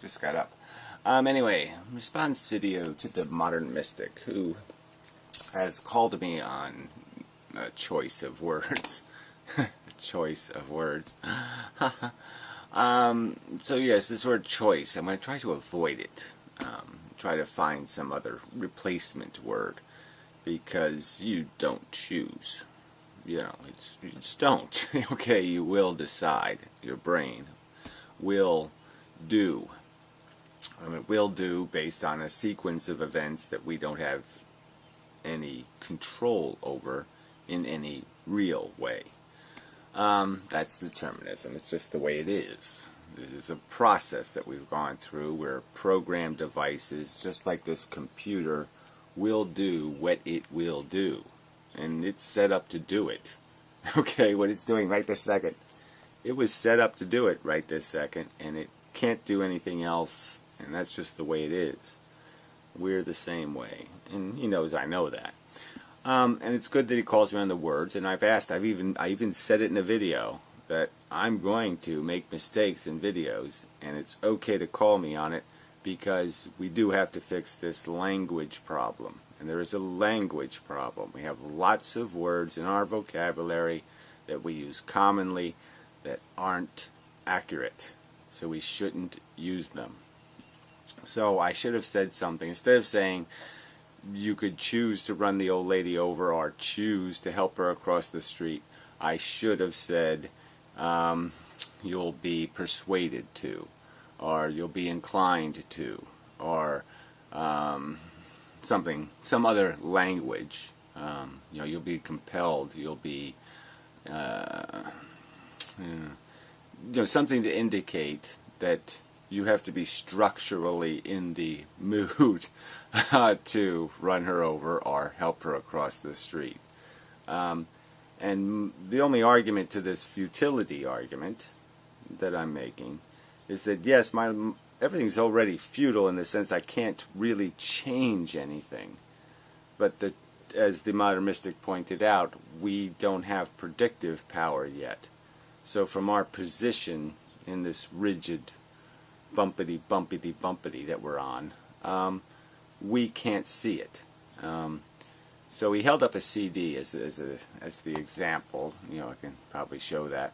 just got up. Anyway, response video to the modern mystic who has called me on a choice of words. Choice of words. So yes, this word choice, I'm going to try to avoid it. Try to find some other replacement word, because you don't choose. You know, you just don't. Okay, you will decide. Your brain will do. It will do based on a sequence of events that we don't have any control over in any real way. That's determinism. It's just the way it is. This is a process that we've gone through where programmed devices, just like this computer, will do what it will do. And it's set up to do it. Okay, what it's doing right this second. It was set up to do it right this second, and it can't do anything else, and that's just the way it is. We're the same way, and he knows I know that. And it's good that he calls me on the words, and I even said it in a video that I'm going to make mistakes in videos, and it's okay to call me on it, because we do have to fix this language problem. And there is a language problem. We have lots of words in our vocabulary that we use commonly that aren't accurate, so we shouldn't use them. So I should have said something. Instead of saying you could choose to run the old lady over or choose to help her across the street, I should have said you'll be persuaded to, or you'll be inclined to, or some other language. You know, you'll be compelled, you'll be something to indicate that you have to be structurally in the mood to run her over or help her across the street. And the only argument to this futility argument that I'm making is that yes, everything's already futile in the sense I can't really change anything. But as the modern mystic pointed out, we don't have predictive power yet. So from our position in this rigid bumpity that we're on, we can't see it. So he held up a CD as the example. You know, I can probably show that.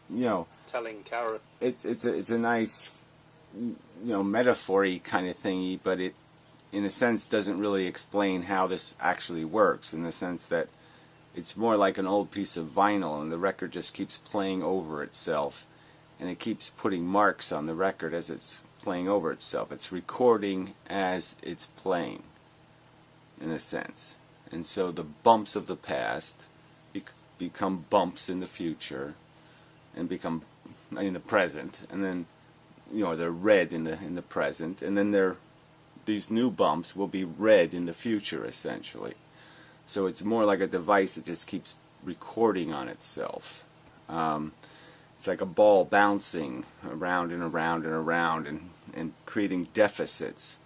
You know, telling carrot. It's a nice, metaphor-y kind of thingy, but it, in a sense, doesn't really explain how this actually works. In the sense that it's more like an old piece of vinyl, and the record just keeps playing over itself, and it keeps putting marks on the record as it's playing over itself. It's recording as it's playing, in a sense. And so the bumps of the past become bumps in the future, and become in the present, and then they're red in the present, and then these new bumps will be red in the future, essentially. So it's more like a device that just keeps recording on itself. It's like a ball bouncing around and around and around, and creating deficits,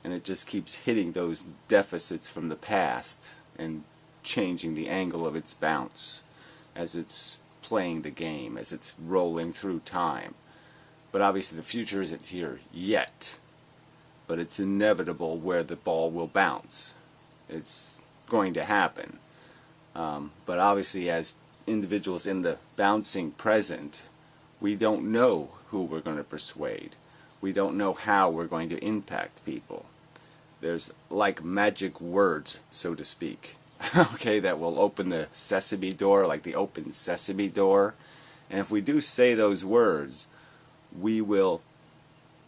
and it just keeps hitting those deficits from the past and changing the angle of its bounce as it's playing the game, as it's rolling through time. But obviously the future isn't here yet, but it's inevitable where the ball will bounce. It's going to happen. But obviously, as individuals in the bouncing present, we don't know who we're going to persuade. We don't know how we're going to impact people. There's like magic words, so to speak, okay, that will open the sesame door, like the open sesame door. And if we do say those words, we will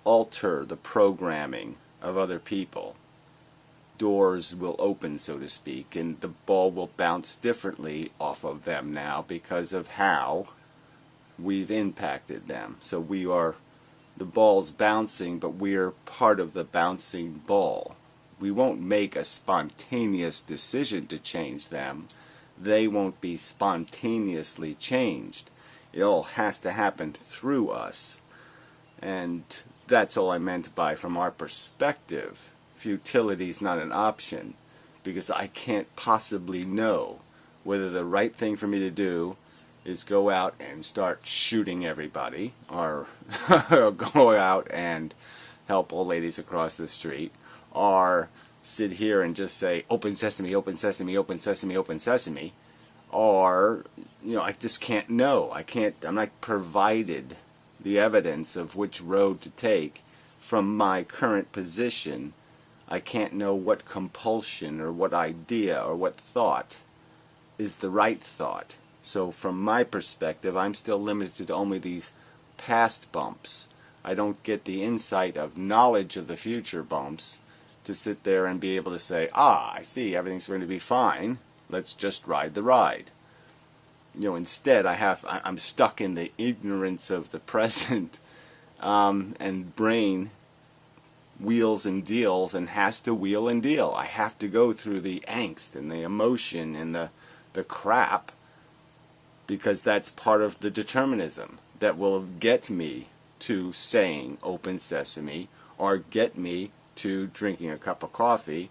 alter the programming of other people. Doors will open, so to speak, and the ball will bounce differently off of them now because of how we've impacted them. So the ball's bouncing, but we're part of the bouncing ball. We won't make a spontaneous decision to change them. They won't be spontaneously changed. It all has to happen through us. And that's all I meant by, from our perspective, futility is not an option, because I can't possibly know whether the right thing for me to do is go out and start shooting everybody, or go out and help old ladies across the street, or sit here and just say, open sesame, open sesame, open sesame, open sesame, or, I just can't know. I'm not provided the evidence of which road to take from my current position. I can't know what compulsion or what idea or what thought is the right thought. So from my perspective, I'm still limited to only these past bumps. I don't get the insight of knowledge of the future bumps to sit there and be able to say, I see, everything's going to be fine. Let's just ride the ride. Instead, I'm stuck in the ignorance of the present, and brain wheels and deals and has to wheel and deal. I have to go through the angst and the emotion and the crap, because that's part of the determinism that will get me to saying open sesame, or get me to drinking a cup of coffee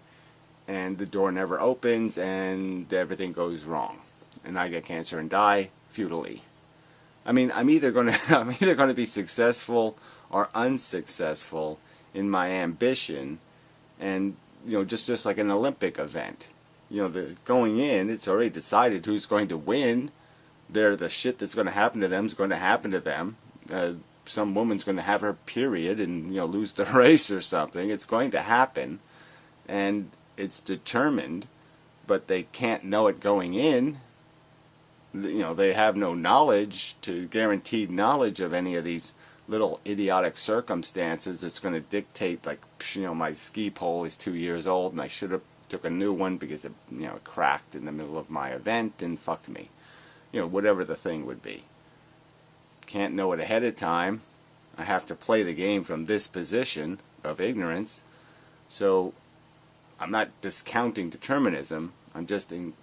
and the door never opens and everything goes wrong and I get cancer and die futilely. I mean, I'm either going to be successful or unsuccessful in my ambition, and just like an Olympic event. Going in, it's already decided who's going to win. The shit that's going to happen to them is going to happen to them. Some woman's going to have her period and lose the race or something. It's going to happen, and it's determined, but they can't know it going in. They have no guaranteed knowledge of any of these little idiotic circumstances that's going to dictate, like, my ski pole is 2 years old and I should have took a new one because it cracked in the middle of my event and fucked me. Whatever the thing would be. Can't know it ahead of time. I have to play the game from this position of ignorance. So I'm not discounting determinism. I'm just in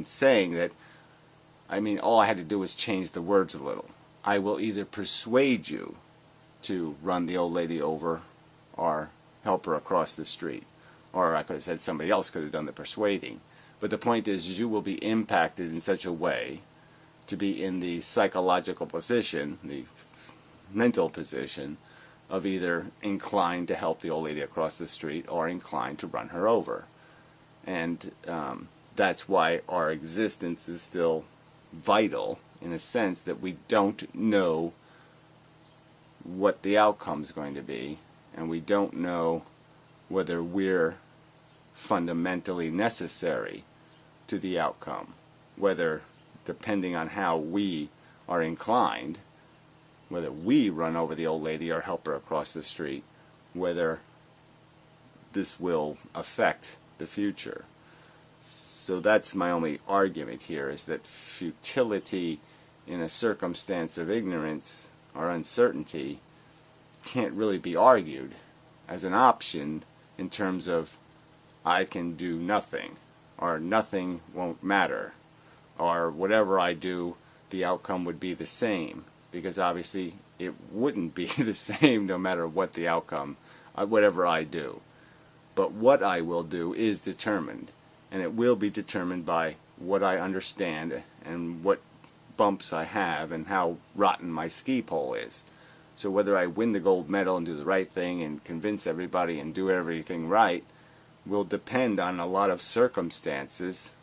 saying that, all I had to do was change the words a little. I will either persuade you to run the old lady over or help her across the street. Or I could have said somebody else could have done the persuading. But the point is you will be impacted in such a way to be in the psychological position, the mental position, of either inclined to help the old lady across the street or inclined to run her over. And that's why our existence is still vital, in a sense that we don't know what the outcome is going to be, and we don't know whether we're fundamentally necessary to the outcome, whether, depending on how we are inclined, whether we run over the old lady or help her across the street, whether this will affect the future. So that's my only argument here, is that futility in a circumstance of ignorance or uncertainty can't really be argued as an option in terms of I can do nothing, or nothing won't matter, or whatever I do, the outcome would be the same, because obviously it wouldn't be the same no matter what the outcome, whatever I do. But what I will do is determined, and it will be determined by what I understand and what bumps I have and how rotten my ski pole is. So whether I win the gold medal and do the right thing and convince everybody and do everything right will depend on a lot of circumstances,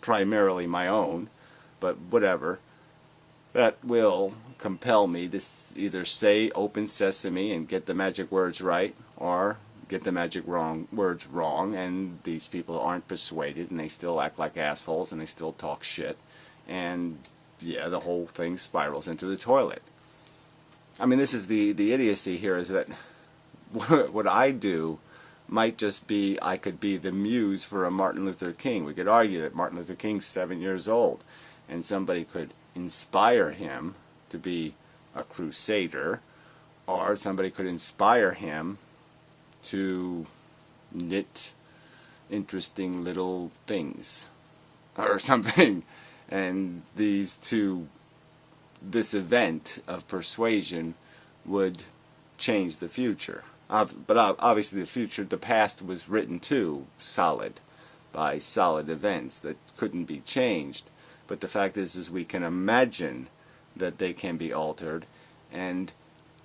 primarily my own, but whatever, that will compel me to either say open sesame and get the magic words right, or get the magic words wrong, and these people aren't persuaded and they still act like assholes and they still talk shit, and yeah, the whole thing spirals into the toilet. This is the idiocy here, is that what I do might just be, I could be the muse for a Martin Luther King. We could argue that Martin Luther King's 7 years old, and somebody could inspire him to be a crusader, or somebody could inspire him to knit interesting little things or something, and this event of persuasion would change the future. But obviously the past was written too solid by solid events that couldn't be changed. but the fact is we can imagine that they can be altered, and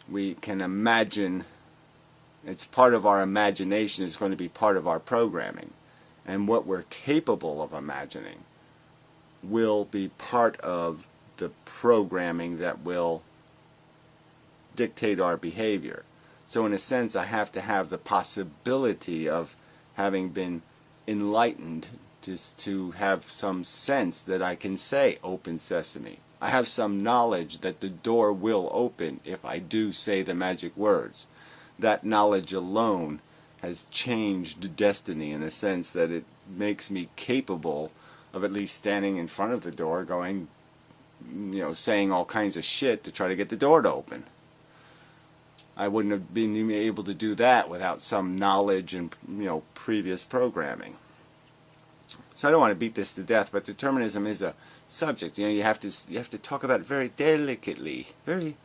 we can imagine, it's part of our imagination, is going to be part of our programming, and what we're capable of imagining will be part of the programming that will dictate our behavior. So in a sense, I have to have the possibility of having been enlightened to have some sense that I can say, "Open sesame." I have some knowledge that the door will open if I do say the magic words. That knowledge alone has changed destiny in the sense that it makes me capable of at least standing in front of the door going, saying all kinds of shit to try to get the door to open. I wouldn't have been able to do that without some knowledge and previous programming. So I don't want to beat this to death, but determinism is a subject. You have to talk about it very delicately, very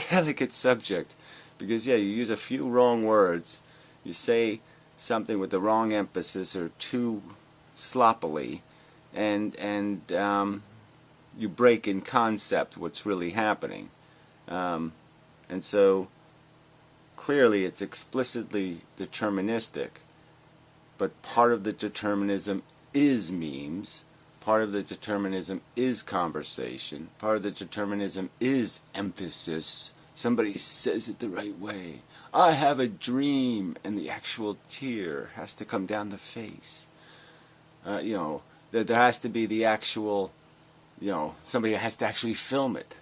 delicate subject, because you use a few wrong words, you say something with the wrong emphasis or too sloppily, and you break in concept what's really happening, and so clearly it's explicitly deterministic, but part of the determinism is memes, part of the determinism is conversation, part of the determinism is emphasis. Somebody says it the right way. I have a dream, and the actual tear has to come down the face. There has to be the actual, somebody has to actually film it.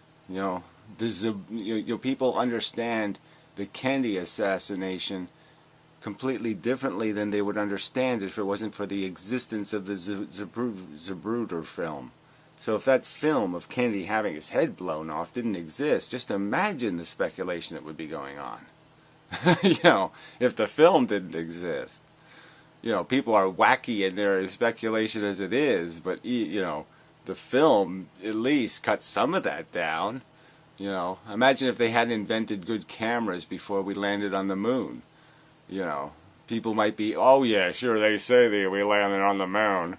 People understand the Kennedy assassination completely differently than they would understand if it wasn't for the existence of the Zapruder film. So if that film of Kennedy having his head blown off didn't exist, just imagine the speculation that would be going on. If the film didn't exist. People are wacky in their speculation as it is, but the film at least cut some of that down. Imagine if they hadn't invented good cameras before we landed on the moon. People might be, oh yeah, sure, they say that we landed on the moon.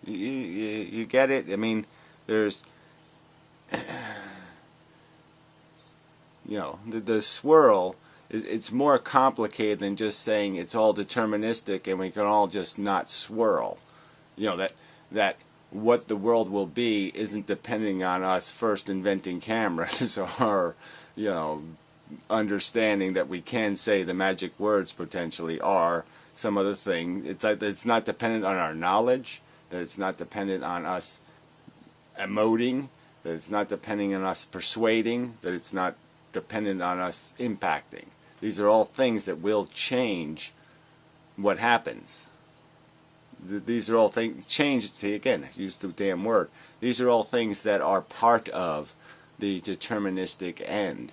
You get it? I mean, there's, the swirl, it's more complicated than just saying it's all deterministic and we can all just not swirl. That what the world will be isn't depending on us first inventing cameras or, understanding that we can say the magic words potentially are some other thing. It's not dependent on our knowledge, that it's not dependent on us emoting, that it's not dependent on us persuading, that it's not dependent on us impacting. These are all things that will change what happens. These are all things, change, see again, I used the damn word. These are all things that are part of the deterministic end.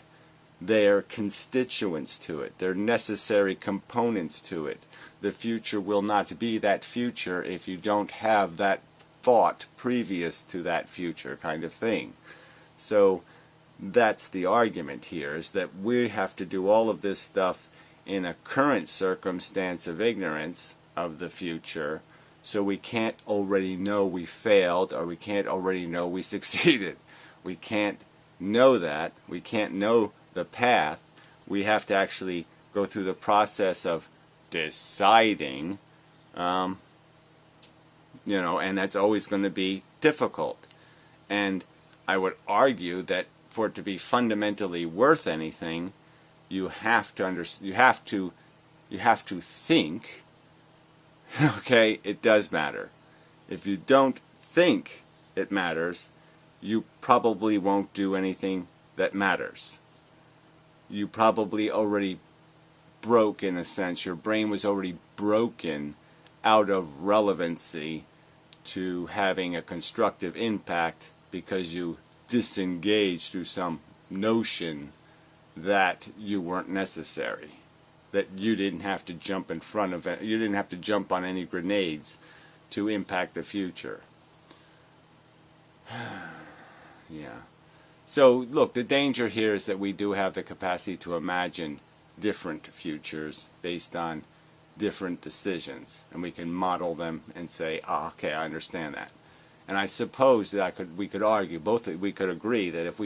They're constituents to it. They're necessary components to it. The future will not be that future if you don't have that thought previous to that future kind of thing. So that's the argument here, is that we have to do all of this stuff in a current circumstance of ignorance of the future, so we can't already know we failed, or we can't already know we succeeded. We can't know that. We can't know the path. We have to actually go through the process of deciding, and that's always going to be difficult. And I would argue that for it to be fundamentally worth anything, you have to think. Okay, it does matter. If you don't think it matters, you probably won't do anything that matters. You probably already broke, in a sense. Your brain was already broken out of relevancy to having a constructive impact because you disengaged through some notion that you weren't necessary, that you didn't have to jump in front of it, you didn't have to jump on any grenades to impact the future. Yeah. So, look, the danger here is that we do have the capacity to imagine different futures based on different decisions. And we can model them and say, okay, I understand that. And I suppose that we could argue, we could agree that if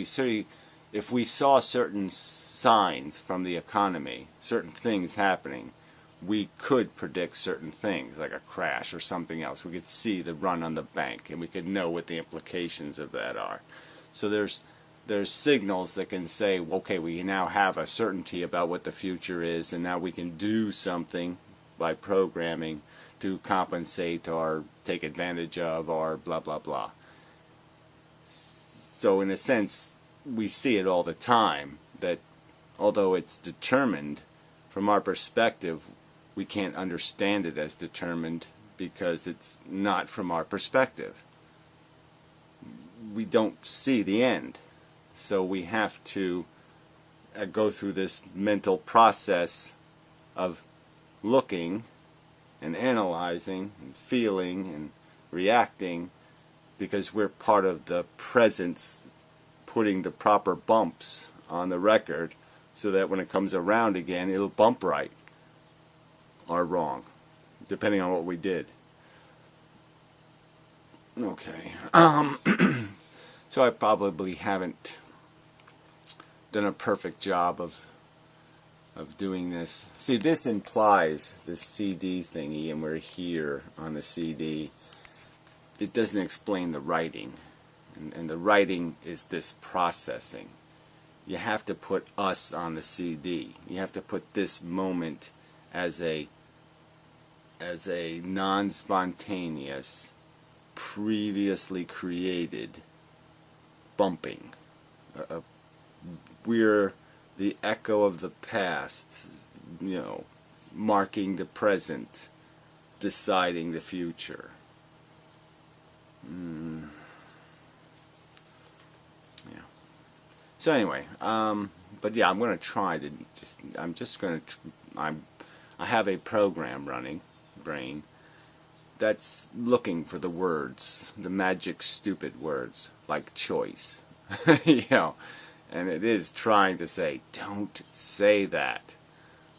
we saw certain signs from the economy, certain things happening, we could predict certain things, like a crash or something else. We could see the run on the bank, and we could know what the implications of that are. So there's signals that can say, okay, we now have a certainty about what the future is, and now we can do something by programming to compensate or take advantage of or blah blah blah. So in a sense, we see it all the time, that although it's determined, from our perspective, we can't understand it as determined because it's not from our perspective. We don't see the end. So we have to go through this mental process of looking and analyzing and feeling and reacting, because we're part of the presence, putting the proper bumps on the record so that when it comes around again, it'll bump right or wrong, depending on what we did. Okay. So I probably haven't done a perfect job of doing this. See, this implies this CD thingy, and we're here on the CD. It doesn't explain the writing, and the writing is this processing. You have to put us on the CD. You have to put this moment as a non-spontaneous, previously created bumping. We're the echo of the past, marking the present, deciding the future. Yeah. So anyway, but yeah, I'm going to try to I have a program running, brain, that's looking for the words, the magic stupid words, like choice. And it is trying to say, don't say that.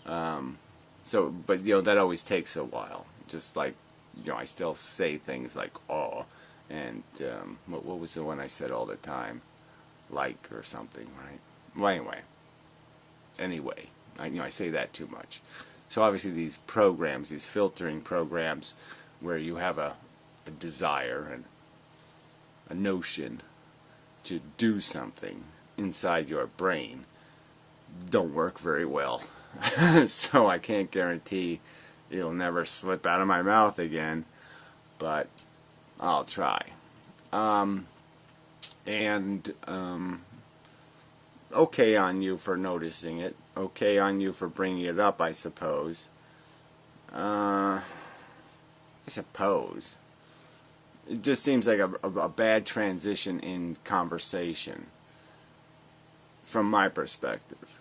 But that always takes a while. Just like, I still say things like, oh, and what was the one I said all the time? Like or something, right? Well, anyway, I say that too much. So obviously these programs, these filtering programs, where you have a desire and a notion to do something inside your brain, don't work very well. So I can't guarantee it'll never slip out of my mouth again, but I'll try. Okay on you for noticing it. Okay on you for bringing it up, I suppose. I suppose. It just seems like a bad transition in conversation, from my perspective.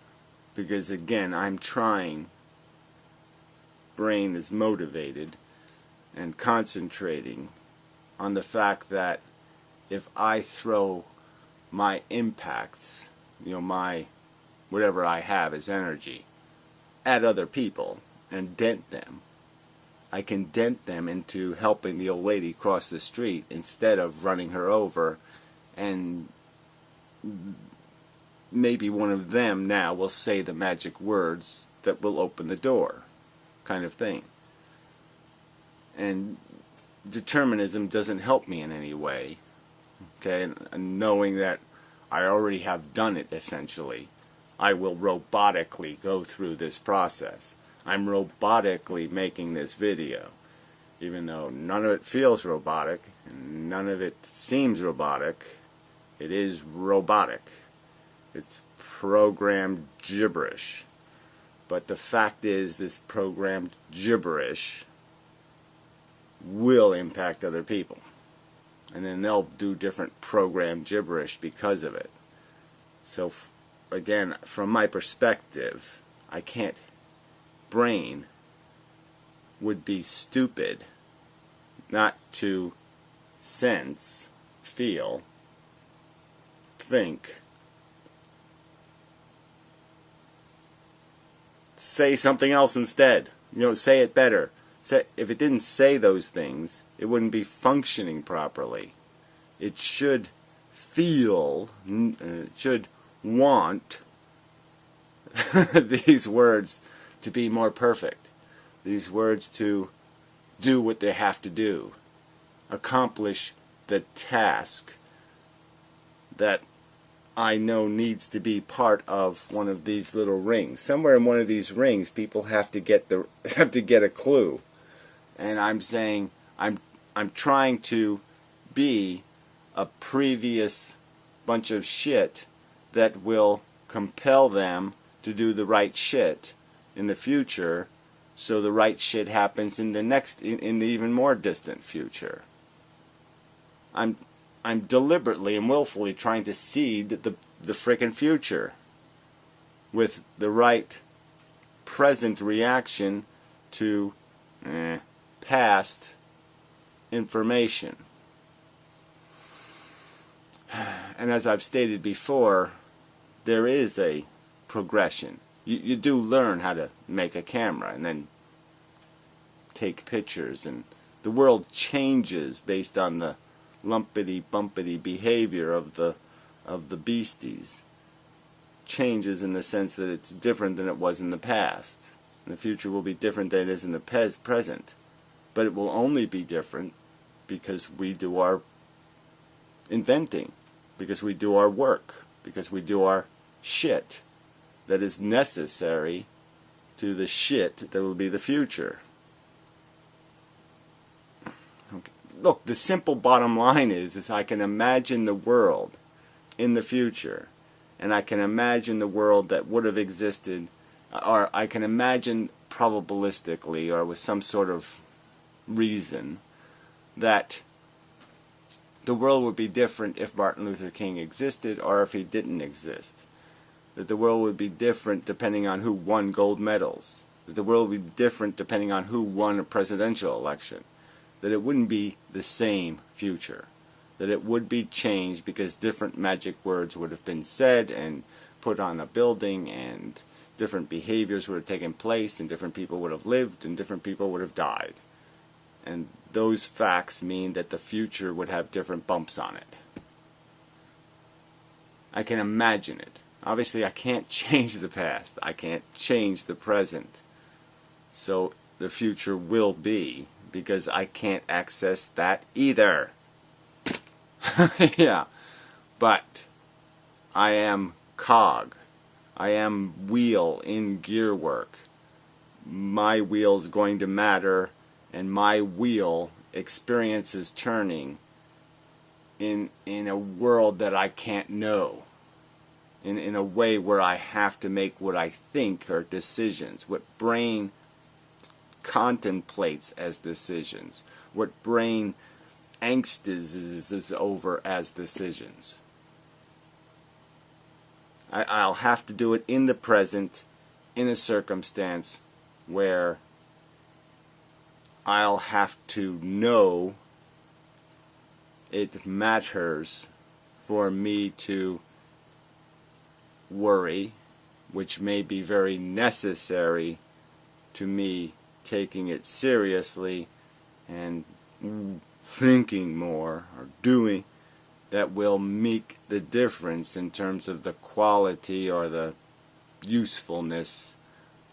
Because again, I'm trying, brain is motivated and concentrating on the fact that if I throw my impacts, my whatever I have as energy, at other people and dent them, I can dent them into helping the old lady cross the street instead of running her over, and maybe one of them now will say the magic words that will open the door, kind of thing. And determinism doesn't help me in any way, okay, and knowing that I already have done it, essentially. I will robotically go through this process. I'm robotically making this video, even though none of it feels robotic and none of it seems robotic. It is robotic. It's programmed gibberish. But the fact is, this programmed gibberish will impact other people. And then they'll do different programmed gibberish because of it. So, again, from my perspective, I can't. Brain would be stupid not to sense, feel, think, say something else instead. Say it better. If it didn't say those things, it wouldn't be functioning properly. it should feel, it should want these words to be more perfect, these words to do what they have to do, accomplish the task that I know needs to be part of one of these little rings. Somewhere in one of these rings, people have to get a clue. And I'm saying I'm trying to be a previous bunch of shit that will compel them to do the right shit in the future, so the right shit happens in the even more distant future. I'm deliberately and willfully trying to seed the frickin' future with the right present reaction to past information. And as I've stated before, there is a progression. You do learn how to make a camera and then take pictures, and the world changes based on the lumpity-bumpity behavior of the beasties. Changes in the sense that it's different than it was in the past. And the future will be different than it is in the present. But it will only be different because we do our inventing, because we do our work, because we do our shit that is necessary to the shit that will be the future. Okay. Look, the simple bottom line is I can imagine the world in the future, and I can imagine the world that would have existed, or I can imagine probabilistically or with some sort of reason that the world would be different if Martin Luther King existed or if he didn't exist. That the world would be different depending on who won gold medals. That the world would be different depending on who won a presidential election. That it wouldn't be the same future. That it would be changed because different magic words would have been said and put on a building, and different behaviors would have taken place, and different people would have lived, and different people would have died. And those facts mean that the future would have different bumps on it. I can imagine it. Obviously, I can't change the past. I can't change the present. So the future will be, because I can't access that either. Yeah. But I am cog. I am wheel in gear work. My wheel's going to matter, and my wheel experiences turning in a world that I can't know. In a way where I have to make what I think are decisions, what brain contemplates as decisions, what brain angst is over as decisions. I'll have to do it in the present, in a circumstance where I'll have to know it matters for me to worry, which may be very necessary to me taking it seriously and thinking more or doing, that will make the difference in terms of the quality or the usefulness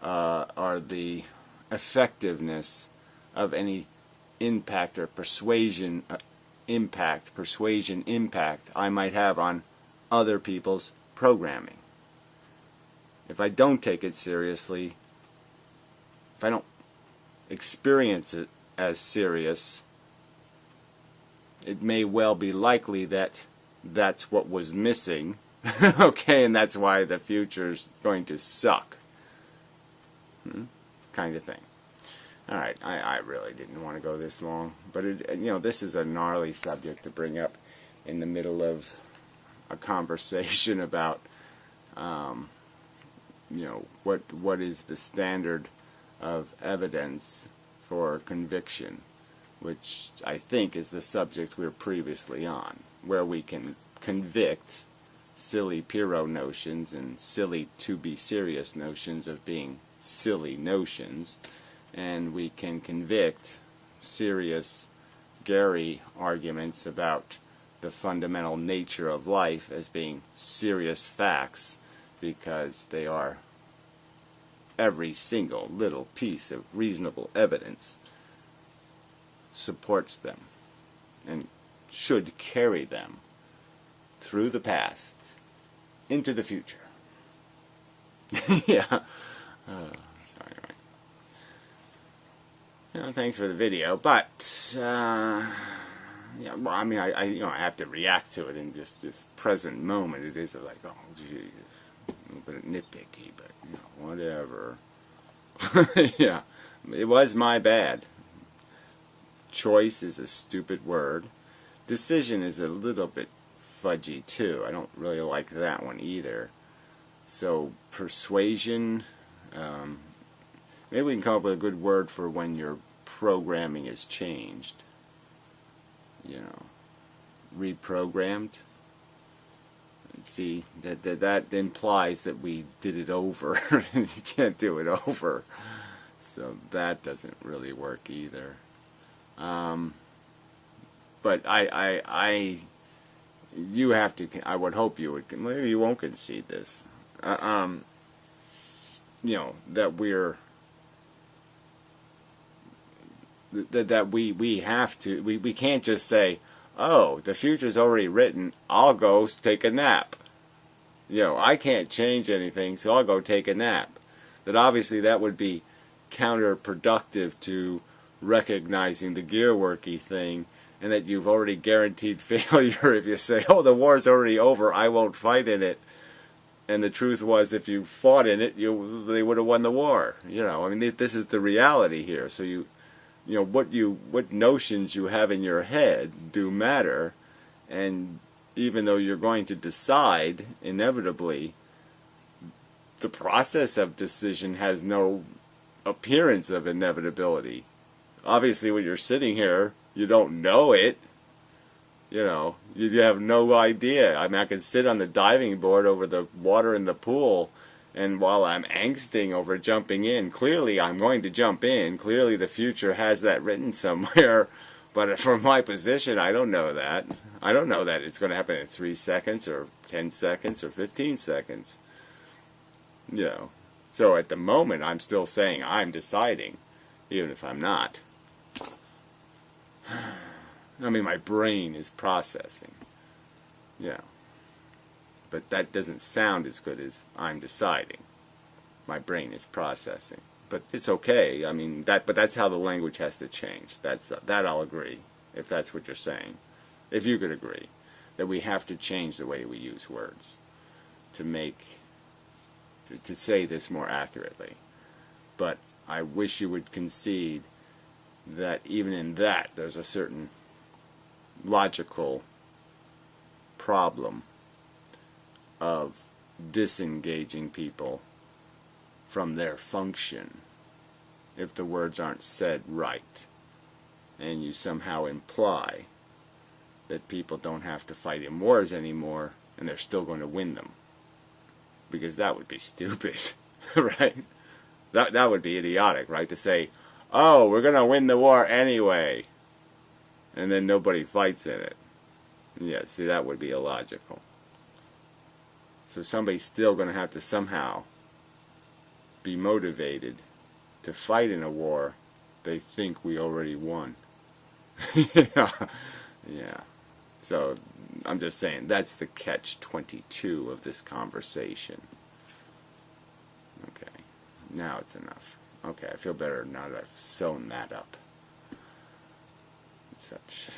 or the effectiveness of any impact or persuasion impact I might have on other people's programming. If I don't take it seriously, if I don't experience it as serious, it may well be likely that that's what was missing. Okay, and that's why the future's going to suck. Kind of thing. Alright, I really didn't want to go this long, but this is a gnarly subject to bring up in the middle of a conversation about what is the standard of evidence for conviction, which I think is the subject we were previously on, where we can convict silly Pyrrho notions and silly to-be-serious notions of being silly notions, and we can convict serious Gary arguments about the fundamental nature of life as being serious facts, because they are every single little piece of reasonable evidence supports them and should carry them through the past into the future. Yeah. So anyway. Thanks for the video, but yeah, well, I mean, I I have to react to it in just this present moment. It is like, oh, jeez, a little bit nitpicky, but whatever. Yeah, it was my bad. Choice is a stupid word. Decision is a little bit fudgy too. I don't really like that one either. So persuasion, maybe we can come up with a good word for when your programming is changed. Reprogrammed. And see, that implies that we did it over, and you can't do it over. So that doesn't really work either. But you have to, I would hope you would, maybe you won't concede this, that we have to, we can't just say, oh, the future's already written, I'll go take a nap. I can't change anything, so I'll go take a nap. That obviously that would be counterproductive to recognizing the gearworky thing, and that you've already guaranteed failure if you say, oh, the war's already over, I won't fight in it. And the truth was, if you fought in it, they would have won the war. I mean, this is the reality here. So what notions you have in your head do matter, and even though you're going to decide, inevitably, the process of decision has no appearance of inevitability. Obviously, when you're sitting here, you don't know it. You have no idea. I mean, I can sit on the diving board over the water in the pool, and while I'm angsting over jumping in, clearly I'm going to jump in. Clearly the future has that written somewhere, but from my position, I don't know that. I don't know that it's going to happen in 3 seconds or 10 seconds or 15 seconds. So at the moment, I'm still saying I'm deciding, even if I'm not. I mean, my brain is processing. But that doesn't sound as good as I'm deciding. My brain is processing. But it's okay. I mean, but that's how the language has to change. That I'll agree, if that's what you're saying. If you could agree, that we have to change the way we use words to say this more accurately. But I wish you would concede that even in that, there's a certain logical problem of disengaging people from their function if the words aren't said right, and you somehow imply that people don't have to fight in wars anymore and they're still going to win them, because that would be stupid. Right? That would be idiotic, right? To say, oh, we're going to win the war anyway, and then nobody fights in it. Yeah, see, that would be illogical. So somebody's still going to have to somehow be motivated to fight in a war they think we already won. Yeah. So I'm just saying, that's the catch-22 of this conversation. Okay. Now it's enough. Okay, I feel better now that I've sewn that up. Such.